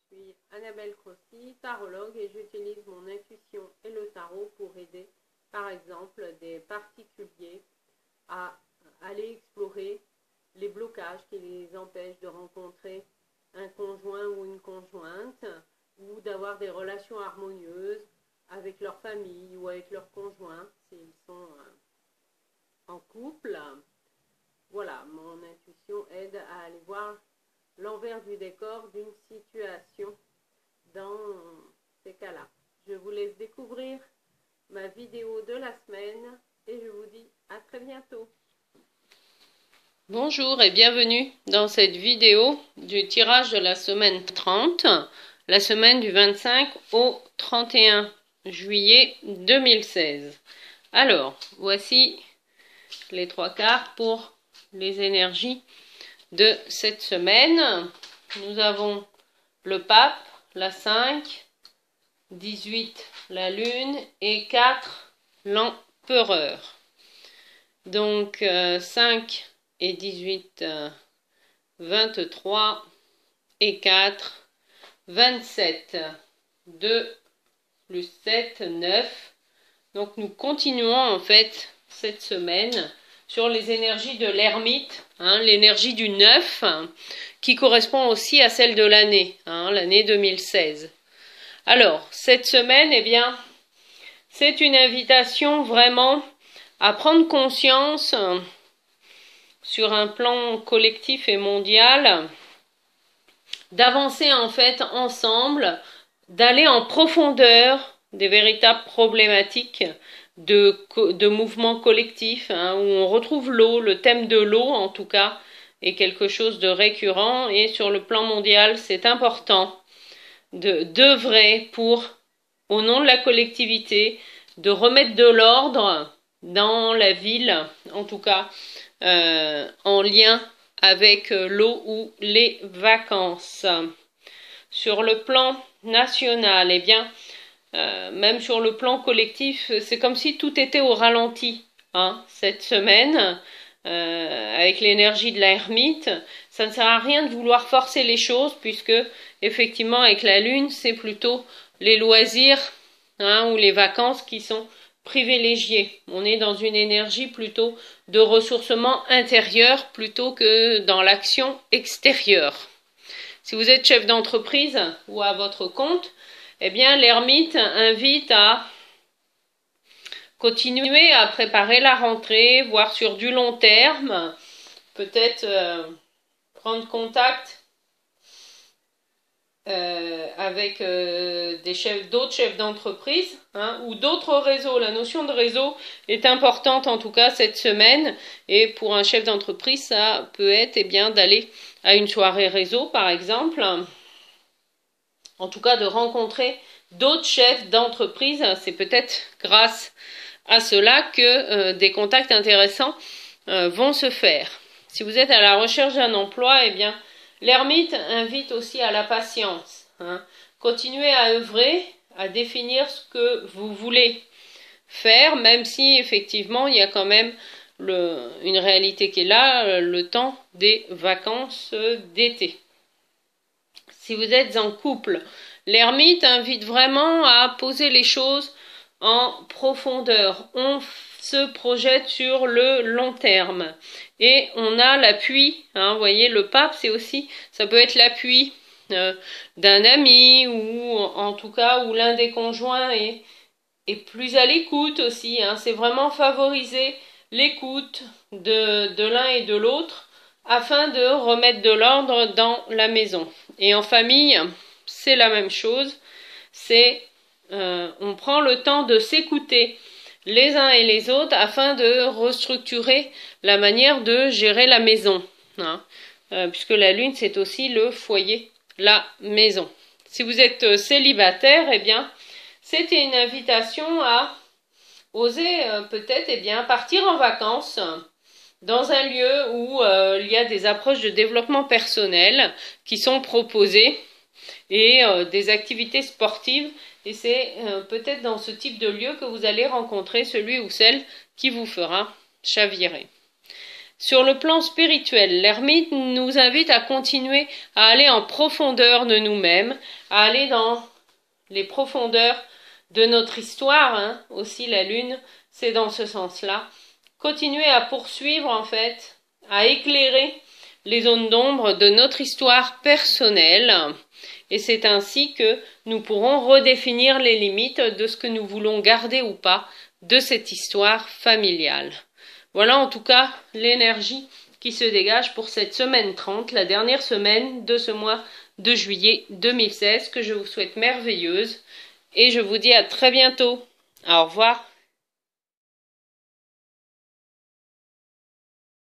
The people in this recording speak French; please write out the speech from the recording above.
suis Annabelle Crossi, tarologue, et j'utilise mon intuition et le tarot pour aider, par exemple, des particuliers à aller explorer les blocages qui les empêchent de rencontrer un conjoint ou une conjointe, ou d'avoir des relations harmonieuses avec leur famille ou avec leur conjoint, s'ils sont en couple. Voilà, mon intuition aide à aller voir l'envers du décor d'une situation dans ces cas-là. Je vous laisse découvrir ma vidéo de la semaine et je vous dis à très bientôt. Bonjour et bienvenue dans cette vidéo du tirage de la semaine 30, la semaine du 25 au 31 juillet 2016. Alors, voici les trois cartes pour les énergies de cette semaine. Nous avons le pape, la 5, 18 la lune et 4 l'empereur. Donc 5 et 18, 23 et 4, 27. 2 plus 7, 9. Donc nous continuons en fait cette semaine sur les énergies de l'ermite, l'énergie du 9, qui correspond aussi à celle de l'année, l'année 2016. Alors, cette semaine, eh bien, c'est une invitation vraiment à prendre conscience sur un plan collectif et mondial, d'avancer en fait ensemble, d'aller en profondeur des véritables problématiques de mouvements collectifs, où on retrouve l'eau, le thème de l'eau en tout cas, est quelque chose de récurrent, et sur le plan mondial, c'est important d'œuvrer pour, au nom de la collectivité, de remettre de l'ordre dans la ville, en tout cas, en lien avec l'eau ou les vacances. Sur le plan national, eh bien, même sur le plan collectif, c'est comme si tout était au ralenti, cette semaine, avec l'énergie de l'ermite. Ça ne sert à rien de vouloir forcer les choses, puisque, effectivement, avec la lune, c'est plutôt les loisirs, ou les vacances qui sont privilégiés. On est dans une énergie plutôt de ressourcement intérieur plutôt que dans l'action extérieure. Si vous êtes chef d'entreprise ou à votre compte, eh bien l'ermite invite à continuer à préparer la rentrée, voire sur du long terme, peut-être prendre contact avec d'autres chefs d'entreprise, ou d'autres réseaux. La notion de réseau est importante en tout cas cette semaine, et pour un chef d'entreprise ça peut être d'aller à une soirée réseau par exemple, en tout cas de rencontrer d'autres chefs d'entreprise. C'est peut-être grâce à cela que des contacts intéressants vont se faire. Si vous êtes à la recherche d'un emploi, l'ermite invite aussi à la patience. Continuez à œuvrer, à définir ce que vous voulez faire, même si effectivement il y a quand même une réalité qui est là, le temps des vacances d'été. Si vous êtes en couple, l'ermite invite vraiment à poser les choses en profondeur. On se projette sur le long terme et on a l'appui, vous voyez, le pape, c'est aussi, ça peut être l'appui d'un ami, ou en tout cas où l'un des conjoints est plus à l'écoute aussi, c'est vraiment favoriser l'écoute de l'un et de l'autre afin de remettre de l'ordre dans la maison. Et en famille, c'est la même chose, on prend le temps de s'écouter les uns et les autres afin de restructurer la manière de gérer la maison, puisque la lune c'est aussi le foyer, la maison. Si vous êtes célibataire, c'est une invitation à oser peut-être partir en vacances dans un lieu où il y a des approches de développement personnel qui sont proposées et des activités sportives, et c'est peut-être dans ce type de lieu que vous allez rencontrer celui ou celle qui vous fera chavirer. Sur le plan spirituel, l'ermite nous invite à continuer à aller en profondeur de nous-mêmes, à aller dans les profondeurs de notre histoire, hein. Aussi la lune, c'est dans ce sens-là. Continuer à poursuivre en fait, à éclairer les zones d'ombre de notre histoire personnelle. Et c'est ainsi que nous pourrons redéfinir les limites de ce que nous voulons garder ou pas de cette histoire familiale. Voilà en tout cas l'énergie qui se dégage pour cette semaine 30, la dernière semaine de ce mois de juillet 2016, que je vous souhaite merveilleuse. Et je vous dis à très bientôt. Au revoir.